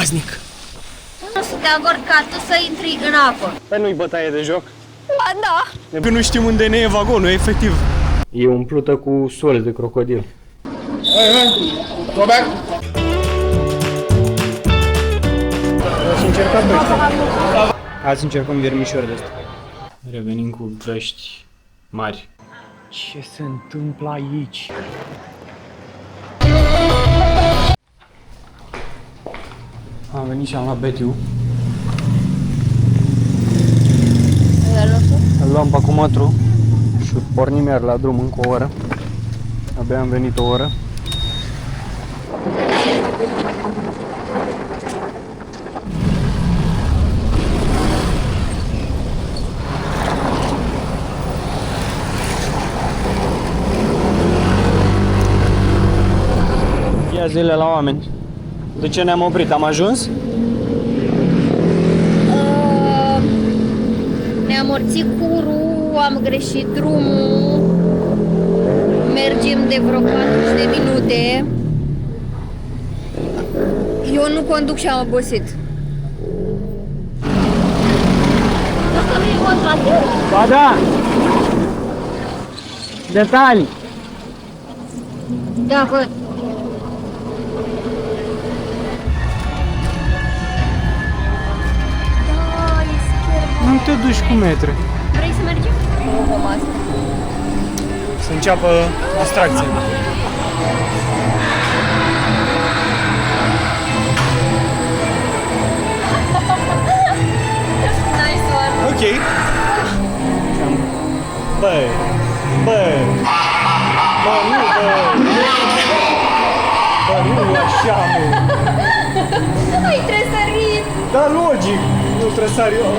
groaznic. Nu sunt de acord ca tu să intri în apă. Păi nu-i bătaie de joc? Ba da. Că nu știm unde ne e vagonul, efectiv. E umplută cu sol de crocodil. Go back. Ați încercat pe ăștia. Azi încercăm viermișori de ăsta. Revenim cu vești mari. Ce se întâmplă aici? Am venit și am luat Betiu. Îl luăm pe acumatru și pornim iar la drum încă o oră. Abia am venit o oră. Ia zile la oameni. De ce ne-am oprit? Am ajuns? Ne-am morțit curul, am greșit drumul. Mergem de vreo 40 de minute. Eu nu conduc și am obosit. Asta nu e contra. Ba da! Detalii! Da, văd. Nu te duci cu metre. Vrei să mergem? Nu, vom asta. Să înceapă distracția. Nice one. Ok. Bă, bă, bă, nu, bă. Bă, nu așa, mă. Ai tresărit. Da, logic. Nu trebuie să eu.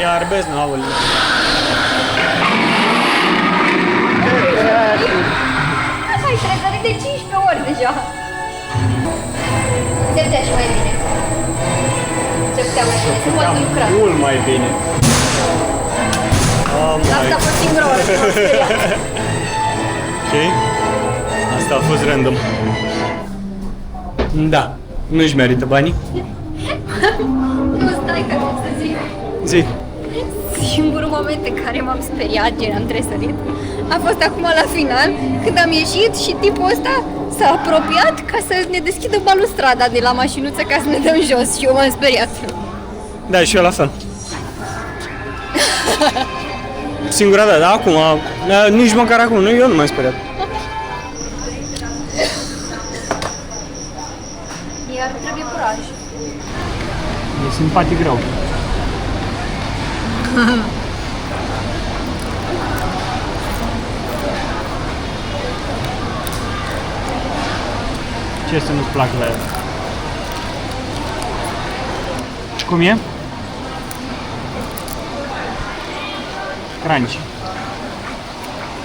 Iar bez, nu, aoleu. Ai tresărit de 15 ori deja. Se putea și mai bine. Se putea mai bine, se poate lucra. Mult mai bine. Asta a fost singura oară când m-am speriat. Ok. Asta a fost random. Da. Nu-și merită banii. Nu, stai că vreau să zic. Zi. Singurul moment în care m-am speriat, gen am tresărit, a fost acum la final, când am ieșit și tipul ăsta s-a apropiat ca să ne deschidă balustrada de la mașinuță ca să ne dăm jos și eu m-am speriat. Da, și eu la fel. Singura dată, dar acum, nici măcar acum, nu, eu nu m-am speriat. Iar trebuie curaj. E simpatic rău. Ce să nu-ți placă la el? Cum e? Crunchy.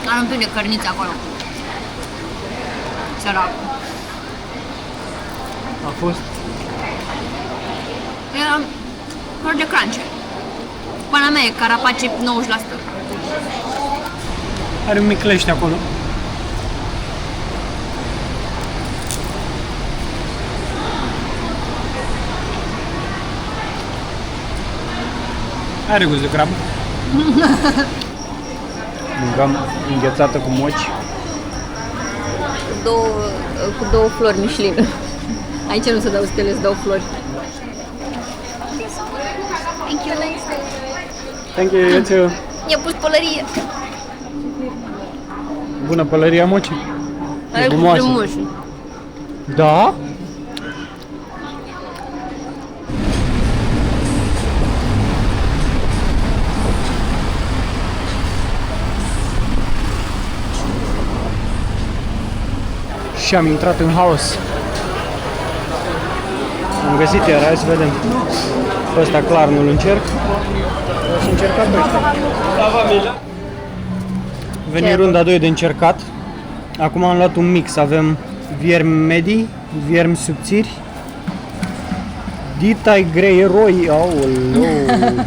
Are un pic de cărniță acolo. Săracul. A fost? Era flor de crunch. Pana mea e carapace 90%. Are un mic lește acolo. Are gust de crabă. Mâncam înghețată cu moci. Cu două flori Michelin. Aici nu se dau stele, se dau flori. Thank you. Thank you, you too. I-a pus pălărie. Bună pălăria moci. Are cu gumoasă. frumuși. Da? Și am intrat în haos. Am găsit iar, hai să vedem. Pe ăsta clar nu-l încerc. O să încercăm pe ăsta. Veni runda 2 de încercat. Acum am luat un mix. Avem viermi medii, viermi subțiri, ditai grei eroi. Aoleu.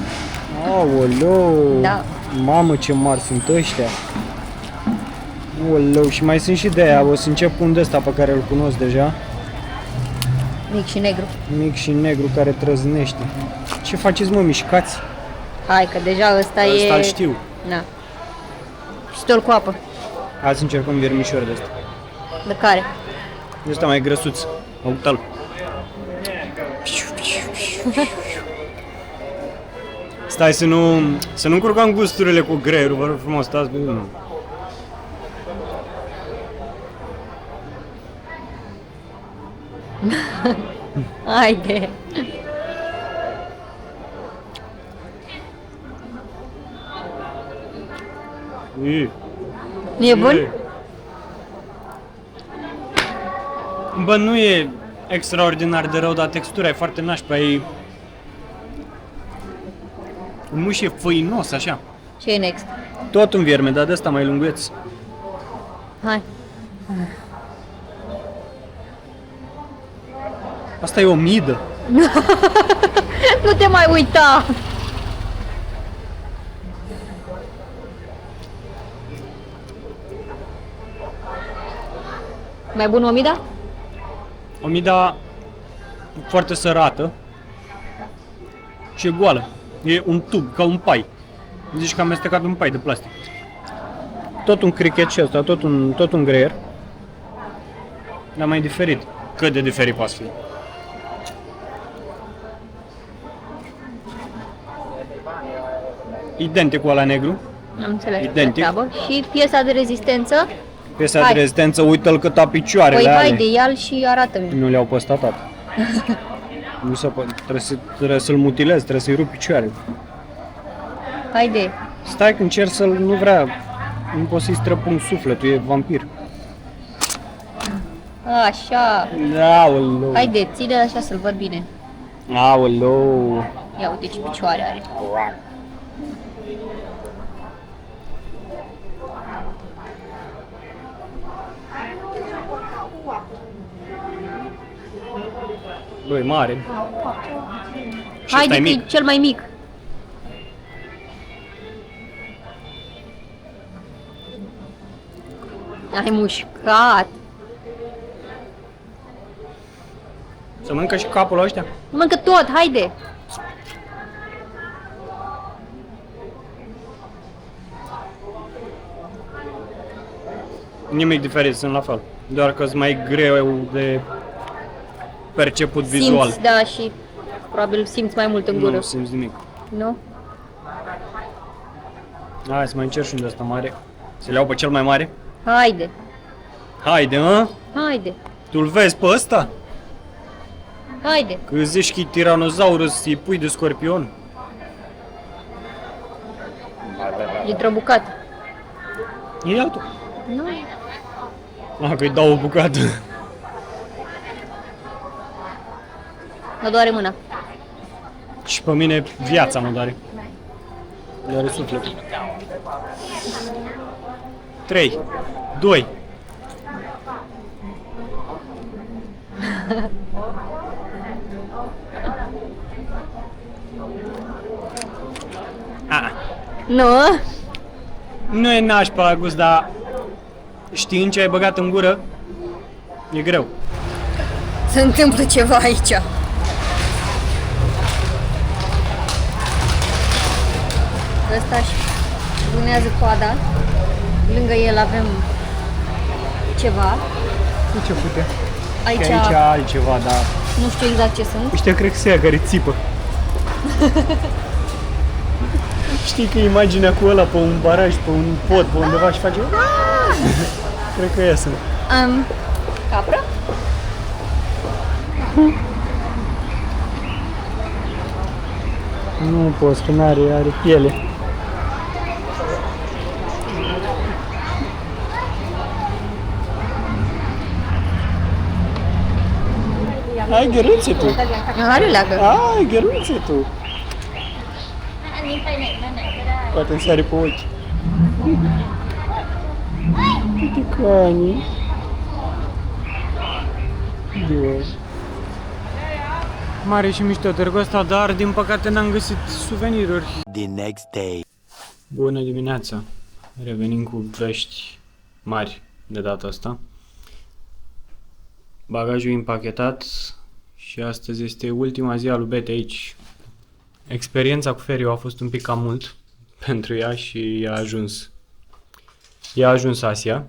Aoleu. Da. Mamă, ce mari sunt ăștia. Oleu, și mai sunt și de aia. O să încep cu un de ăsta pe care îl cunosc deja. Mic și negru. Mic și negru care trăznește. Ce faceți, mă, mișcați? Hai că deja ăsta e... Ăsta-l știu. Na. Pistol cu apă. Hai să încercăm viermișor de ăsta. De care? Ăsta mai grăsuț. Uite-l. Stai să nu încurcăm gusturile cu greierul, vă rog frumos, stați bine. Haide. Nu e bun? Bă, nu e extraordinar de rău, dar textura e foarte nașpa, e... Un muș e făinos, așa. Ce e next? Tot un vierme, dar de ăsta mai lungueț. Hai. Asta e o midă. Nu te mai uita! Mai bun omida? O mida foarte sărată și e goală. E un tub, ca un pai. Zici că am amestecat un pai de plastic. Tot un crichet și ăsta, tot un greier. Dar mai diferit. Cât de diferit poate fi. Identic cu ăla negru. Am înțeles. Identic. Treabă. Și piesa de rezistență? Piesa Hai. de rezistență, uite-l cât a picioarele Păi ale. haide, ia-l și arată-mi. Nu le-au păstat toate. Nu se poate, trebuie să-l mutilezi, trebuie să-i rupi picioarele. Haide. Stai că încerc să-l, nu vrea, nu pot să-i străpung sufletul, e vampir. Așa. Aoleu. Haide, ține așa să-l văd bine. Aoleu. Ia uite ce picioare are. Băi, mare. Și ăsta Haide, e că e mic. cel mai mic. Ai mușcat. Să mănâncă și capul ăștia? Mănâncă tot, haide. Nimic diferit, sunt la fel. Doar că sunt mai greu de perceput vizual. Simți, da, și probabil simți mai mult în gură. Nu simți nimic. Nu? Hai să mai încerc și unde ăsta mare. Să le iau pe cel mai mare? Haide. Haide, mă? Haide. Tu-l vezi pe ăsta? Haide. Că zici că e tiranozaurus, îi pui de scorpion. Dintr-o bucată. Ia tu. Nu. Că-i dau o bucată. Mă doare mâna. Și pe mine viața mă doare. Doare sufletul. 3, 2. Nu? Nu e nașpa la gust, dar știind ce ai băgat în gură, e greu. Se întâmplă ceva aici. Ăsta și lunează coada. Lângă el avem ceva. Nu ce pute. Aici, Aici altceva, dar nu știu exact ce sunt. ăștia cred că se ia care țipă. Știi că imaginea cu ăla pe un baraj, pe un pod, pe undeva și face... Cred că ea sunt. Capră? Nu poți, că are piele. Ai gheruțe tu! Are leagă. Ai gheruțe tu! Poate îmi sare pe ochi. Piticanii. Mare și mișto târgul ăsta, dar din păcate n-am găsit suveniruri. The next day. Bună dimineața! Revenim cu vești mari de data asta. Bagajul împachetat și astăzi este ultima zi a lui Bete aici. Experiența cu feriul a fost un pic cam mult pentru ea și i-a ajuns. I-a ajuns Asia.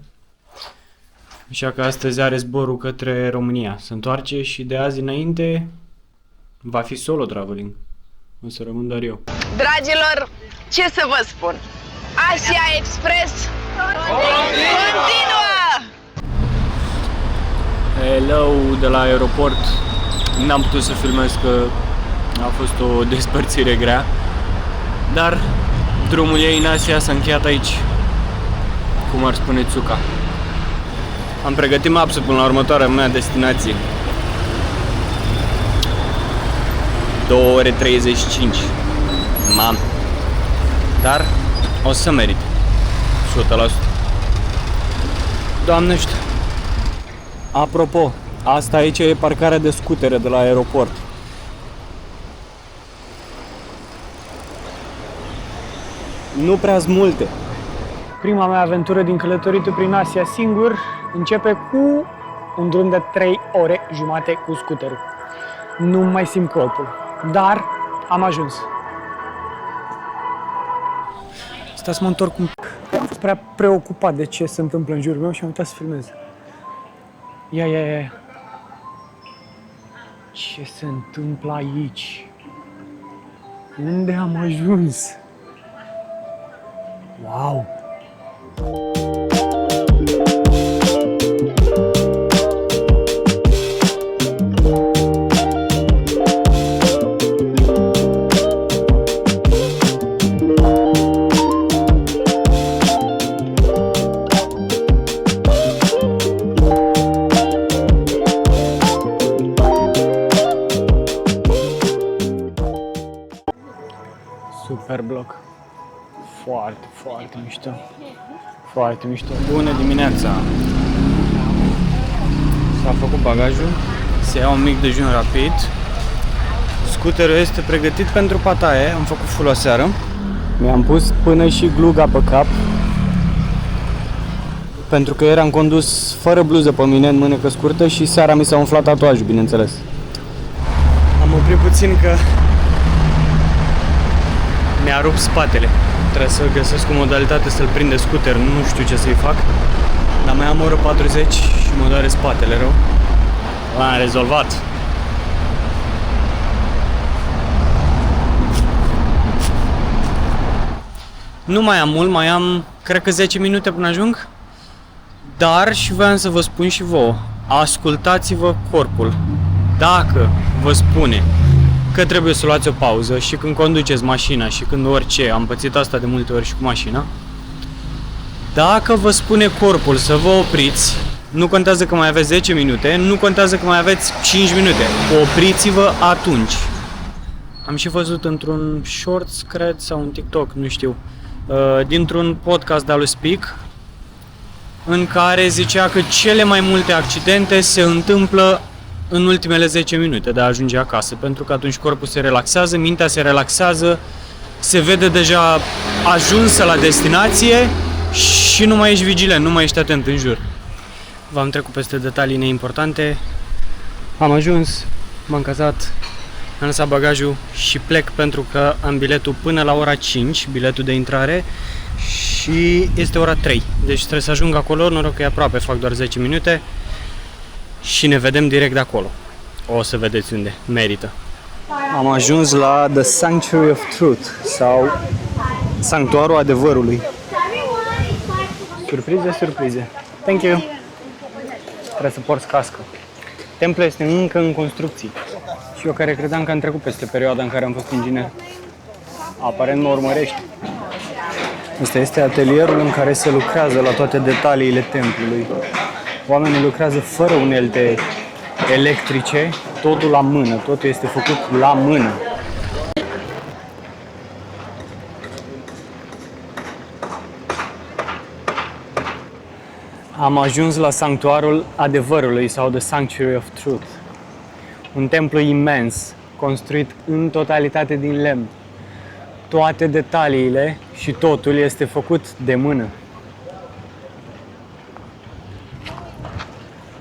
Așa că astăzi are zborul către România. Se întoarce și de azi înainte va fi solo traveling. O să rămân doar eu. Dragilor, ce să vă spun? Asia Express continuă! Hello de la aeroport. N-am putut să filmez că a fost o despărțire grea. Dar drumul ei în Asia s-a încheiat aici, cum ar spune Tsuka. Am pregătit mapsul până la următoarea mea destinație. 2 ore 35. Mam. Dar o să merit 100%. Doamne știu. Apropo, asta aici e parcarea de scutere de la aeroport. Nu prea multe. Prima mea aventură din călătoritul prin Asia singur începe cu un drum de 3 ore jumate cu scuterul. Nu mai simt corpul, dar am ajuns. Stați să mă întorc un pic. Am fost prea preocupat de ce se întâmplă în jurul meu și am uitat să filmez. Ia. Ce se întâmplă aici? Unde am ajuns? Wow! Super bloc. Foarte mișto. Foarte mișto. Bună dimineața! S-a făcut bagajul. Se ia un mic dejun rapid. Scuterul este pregătit pentru pataie. Am făcut full aseară. Mi-am pus până și gluga pe cap. Pentru că eram condus fără bluză pe mine, în mânecă scurtă, și seara mi s-a umflat tatuajul, bineînțeles. Am oprit puțin că mi-a rupt spatele. Trebuie să găsesc o modalitate să-l prind de scuter, nu știu ce să-i fac. Dar mai am o oră 40 și mă doare spatele rău. L-am rezolvat. Nu mai am mult, mai am, cred că 10 minute până ajung. Dar și voiam să vă spun și vouă, ascultați-vă corpul. Dacă vă spune că trebuie să luați o pauză și când conduceți mașina și când orice, am pățit asta de multe ori și cu mașina, dacă vă spune corpul să vă opriți, nu contează că mai aveți 10 minute, nu contează că mai aveți 5 minute, opriți-vă atunci. Am și văzut într-un shorts, cred, sau un TikTok, nu știu, dintr-un podcast de-al lui Speak, în care zicea că cele mai multe accidente se întâmplă în ultimele 10 minute de a ajunge acasă, pentru că atunci corpul se relaxează, mintea se relaxează, se vede deja ajunsă la destinație și nu mai ești vigilent, nu mai ești atent în jur. V-am trecut peste detalii neimportante. Am ajuns, m-am cazat, am lăsat bagajul și plec pentru că am biletul până la ora 5, biletul de intrare, și este ora 3. Deci trebuie să ajung acolo, noroc că e aproape, fac doar 10 minute. Și ne vedem direct de acolo. O să vedeți unde. Merită. Am ajuns la The Sanctuary of Truth, sau Sanctuarul Adevărului. Surprize. Thank you. Trebuie să porți cască. Templul este încă în construcții. Și eu, care credeam că am trecut peste perioada în care am fost inginer, aparent mă urmărește. Asta este atelierul în care se lucrează la toate detaliile templului. Oamenii lucrează fără unelte electrice, totul la mână, totul este făcut la mână. Am ajuns la Sanctuarul Adevărului, sau The Sanctuary of Truth. Un templu imens, construit în totalitate din lemn. Toate detaliile și totul este făcut de mână.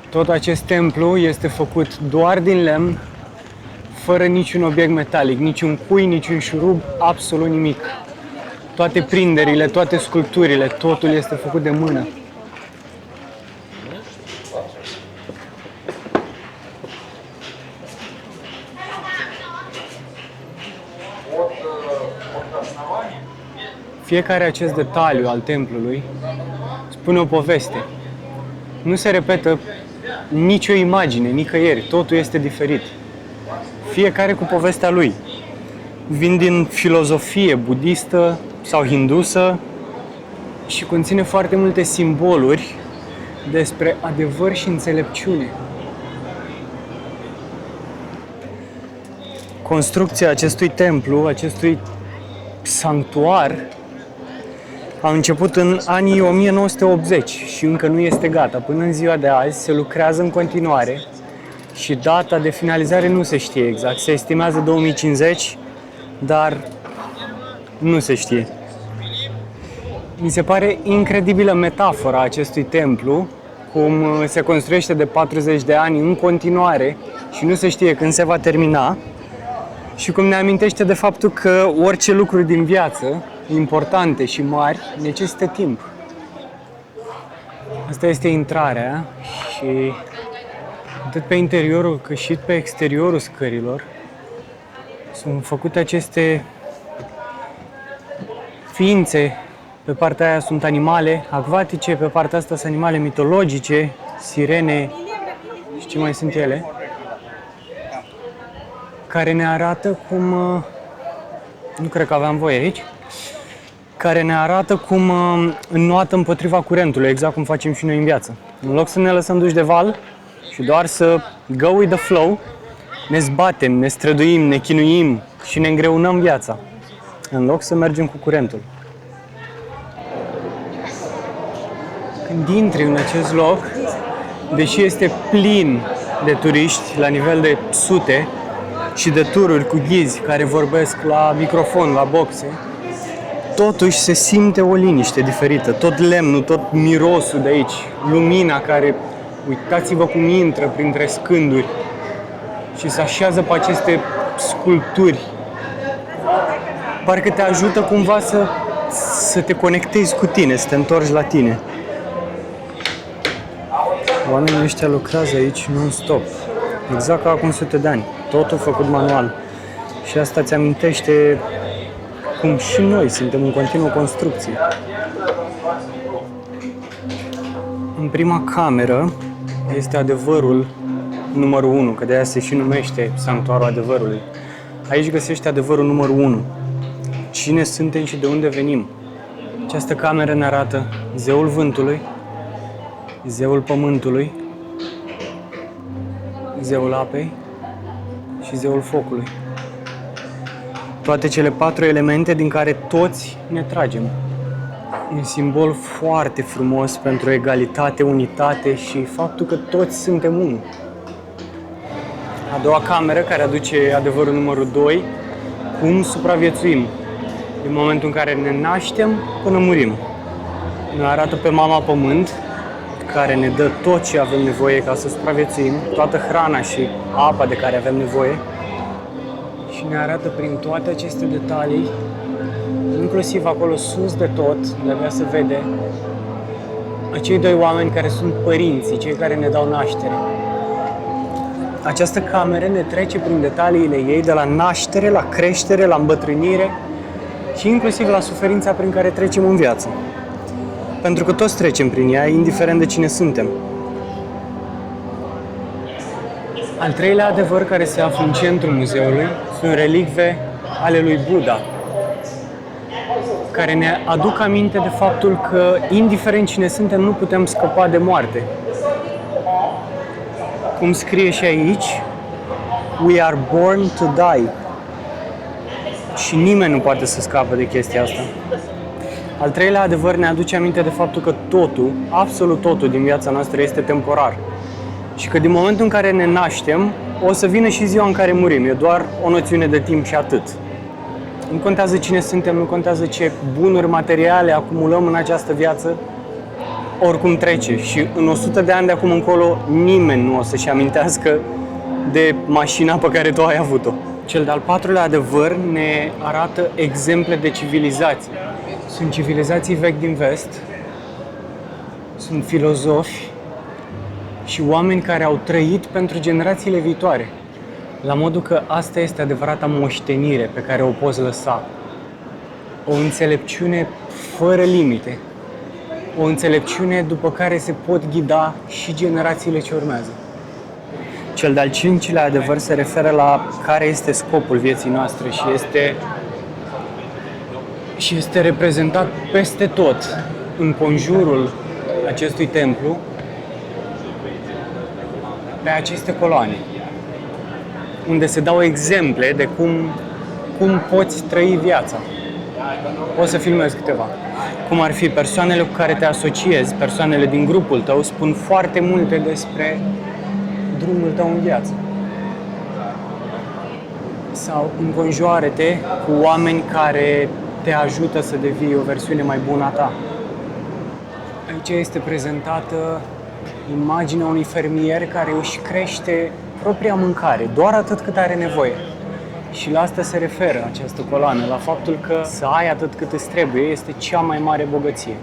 Tot acest templu este făcut doar din lemn, fără niciun obiect metalic, niciun cui, niciun șurub, absolut nimic. Toate prinderile, toate sculpturile, totul este făcut de mână. Fiecare acest detaliu al templului spune o poveste. Nu se repetă nicio imagine, nicăieri, totul este diferit. Fiecare cu povestea lui. Vin din filozofie budistă sau hindusă și conține foarte multe simboluri despre adevăr și înțelepciune. Construcția acestui templu, acestui sanctuar, a început în anii 1980 și încă nu este gata. Până în ziua de azi se lucrează în continuare și data de finalizare nu se știe exact. Se estimează 2050, dar nu se știe. Mi se pare incredibilă metafora acestui templu, cum se construiește de 40 de ani în continuare și nu se știe când se va termina și cum ne amintește de faptul că orice lucruri din viață, importante și mari, necesită timp. Asta este intrarea și atât pe interiorul cât și pe exteriorul scărilor sunt făcute aceste ființe. Pe partea aia sunt animale acvatice, pe partea asta sunt animale mitologice, sirene și ce mai sunt ele, care ne arată cum, nu cred că aveam voie aici, care ne arată cum înnoată împotriva curentului, exact cum facem și noi în viață. În loc să ne lăsăm duși de val și doar să go with the flow, ne zbatem, ne străduim, ne chinuim și ne îngreunăm viața, în loc să mergem cu curentul. Când intri în acest loc, deși este plin de turiști la nivel de sute și de tururi cu ghizi care vorbesc la microfon, la boxe, totuși se simte o liniște diferită. Tot lemnul, tot mirosul de aici, lumina care, uitați-vă cum intră printre scânduri și se așează pe aceste sculpturi. Parcă te ajută cumva să te conectezi cu tine, să te întorci la tine. Oamenii ăștia lucrează aici non-stop, exact ca acum sute de ani, totul făcut manual. Și asta îți amintește cum și noi suntem în continuă construcție. În prima cameră este adevărul numărul 1, că de-aia se și numește Sanctuarul Adevărului. Aici găsești adevărul numărul 1. Cine suntem și de unde venim. Această cameră ne arată zeul vântului, zeul pământului, zeul apei și zeul focului. Toate cele 4 elemente din care toți ne tragem. Un simbol foarte frumos pentru egalitate, unitate și faptul că toți suntem unul. A doua cameră, care aduce adevărul numărul 2, cum supraviețuim din momentul în care ne naștem până murim. Ne arată pe Mama Pământ, care ne dă tot ce avem nevoie ca să supraviețuim, toată hrana și apa de care avem nevoie, și ne arată prin toate aceste detalii, inclusiv acolo sus de tot, unde abia se vede, acei 2 oameni care sunt părinții, cei care ne dau naștere. Această cameră ne trece prin detaliile ei, de la naștere, la creștere, la îmbătrânire și inclusiv la suferința prin care trecem în viață. Pentru că toți trecem prin ea, indiferent de cine suntem. Al 3-lea adevăr care se află în centrul muzeului sunt relicve ale lui Buddha, care ne aduc aminte de faptul că, indiferent cine suntem, nu putem scăpa de moarte. Cum scrie și aici, we are born to die. Și nimeni nu poate să scape de chestia asta. Al 3-lea adevăr ne aduce aminte de faptul că totul, absolut totul din viața noastră este temporar. Și că din momentul în care ne naștem, o să vină și ziua în care murim. E doar o noțiune de timp și atât. Nu contează cine suntem, nu contează ce bunuri materiale acumulăm în această viață, oricum trece. Și în 100 de ani de acum încolo, nimeni nu o să-și amintească de mașina pe care tu ai avut-o. Cel de-al patrulea adevăr ne arată exemple de civilizații. Sunt civilizații vechi din vest, sunt filozofi și oameni care au trăit pentru generațiile viitoare. La modul că asta este adevărata moștenire pe care o poți lăsa. O înțelepciune fără limite. O înțelepciune după care se pot ghida și generațiile ce urmează. Cel de-al cincilea adevăr se referă la care este scopul vieții noastre și este reprezentat peste tot în conjurul acestui templu pe aceste coloane, unde se dau exemple de cum poți trăi viața. O să filmez câteva. Cum ar fi persoanele cu care te asociezi, persoanele din grupul tău, spun foarte multe despre drumul tău în viață. Sau înconjoară-te cu oameni care te ajută să devii o versiune mai bună a ta. Aici este prezentată imaginea unui fermier care își crește propria mâncare, doar atât cât are nevoie. Și la asta se referă această coloană, la faptul că să ai atât cât îți trebuie este cea mai mare bogăție.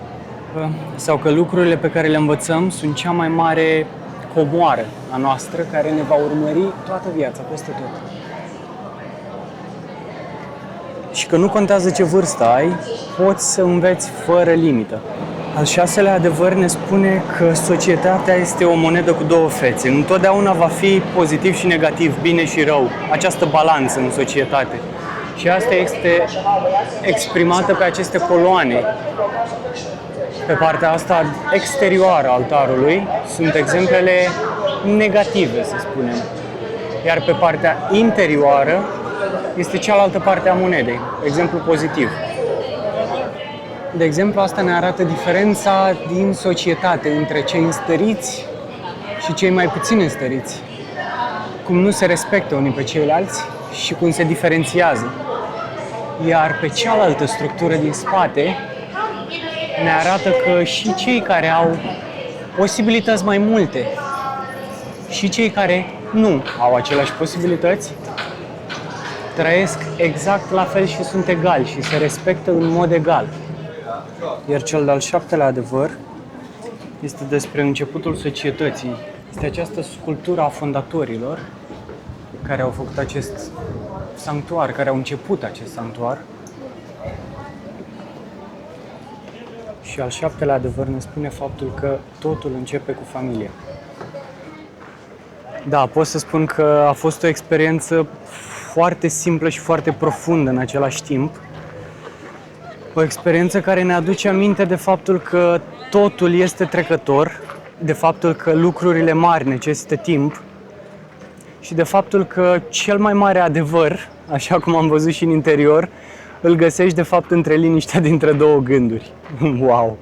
Sau că lucrurile pe care le învățăm sunt cea mai mare comoară a noastră care ne va urmări toată viața, peste tot. Și că nu contează ce vârstă ai, poți să înveți fără limită. Al șaselea adevăr ne spune că societatea este o monedă cu două fețe. Întotdeauna va fi pozitiv și negativ, bine și rău. Această balanță în societate. Și asta este exprimată pe aceste coloane. Pe partea asta exterioară a altarului sunt exemplele negative, să spunem. Iar pe partea interioară este cealaltă parte a monedei, exemplu pozitiv. De exemplu, asta ne arată diferența din societate între cei înstăriți și cei mai puțin înstăriți. Cum nu se respectă unii pe ceilalți și cum se diferențiază. Iar pe cealaltă structură din spate ne arată că și cei care au posibilități mai multe și cei care nu au aceleași posibilități trăiesc exact la fel și sunt egali și se respectă în mod egal. Iar cel de-al șaptelea adevăr este despre începutul societății. Este această sculptură a fondatorilor care au făcut acest sanctuar, care au început acest sanctuar. Și al șaptelea adevăr ne spune faptul că totul începe cu familia. Da, pot să spun că a fost o experiență foarte simplă și foarte profundă în același timp. O experiență care ne aduce aminte de faptul că totul este trecător, de faptul că lucrurile mari necesită timp și de faptul că cel mai mare adevăr, așa cum am văzut și în interior, îl găsești de fapt între liniștea dintre două gânduri. Wow!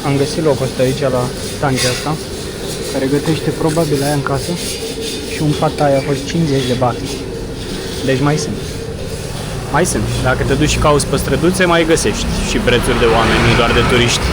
Am găsit locul ăsta aici, la stancia asta, care gătește probabil aia în casă și un pad thai a fost 50 de bani. Deci mai sunt. Mai sunt. Dacă te duci și cauți pe străduțe, mai găsești și prețuri de oameni, nu doar de turiști.